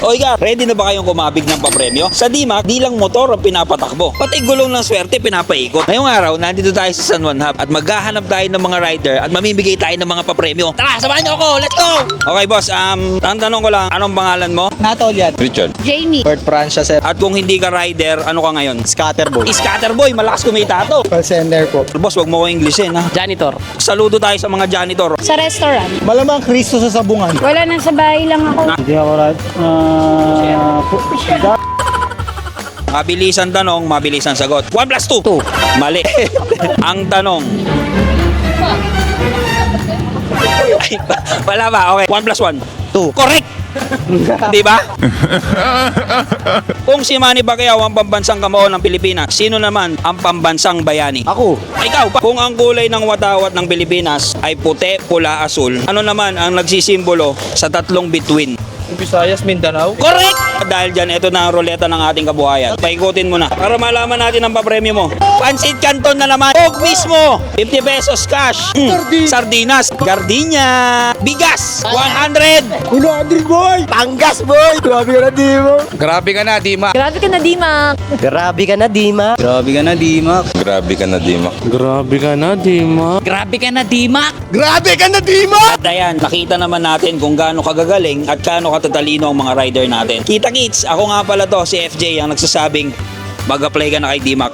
Oiga, ready na ba kayong kumabig ng papremyo? Sa DMAC, di lang motor ang pinapatakbo, pati gulong ng swerte pinapaikot. Ngayong araw, nandito tayo sa San Juan Hub at maghahanap tayo ng mga rider at mamimigay tayo ng mga papremyo. Tara, samahan niyo ako! Let's go! Okay boss, tanong ko lang, anong pangalan mo? Natol yan. Richard. Jamie. Bert Francia, sir. At kung hindi ka rider, ano ka ngayon? Scatterboy. Scatterboy, malakas kumita to. Call center po. Boss, wag mo ko Englishin ha. Janitor. Saludo tayo sa mga janitor. Sa restaurant. Malamang Kristo sa sabungan. Wala, nasa bahay lang ako. Hindi ako right. Mabilisan tanong, mabilisan sagot. 1 plus 2. Mali. Ang tanong. Ay, wala ba? Okay. 1 plus 1. 2. Correct! Di ba? Kung si Manny Pacquiao ang pambansang kamao ng Pilipinas, sino naman ang pambansang bayani? Ako. Ikaw pa. Kung ang kulay ng watawat ng Pilipinas ay puti, pula, asul, ano naman ang nagsisimbolo sa tatlong bituin? Visayas, Mindanao. Correct! Dahil dyan, ito na ang ruleta ng ating kabuhayan. Paikutin mo na para malaman natin ang papremyo mo. Pansit Canton na naman. Coke mismo. 50 pesos cash. Sardinas. Gardenia. Bigas. 100. 100 boy! Panggas boy! Grabe ka na, Dima. Grabe ka na, Dima. Grabe ka na, Dima. Grabe ka na, Dima. Grabe ka na, Dima. Grabe ka na, Dima. Grabe ka na, Dima. Grabe ka na, Dima. Grabe ka na, Dima! At ayan, nakita naman natin kung gaano kagagaling at gaano katatalino ang mga rider natin. Kita kits, ako nga pala to, si FJ ang nagsasabing mag-apply ka na kay DMAC.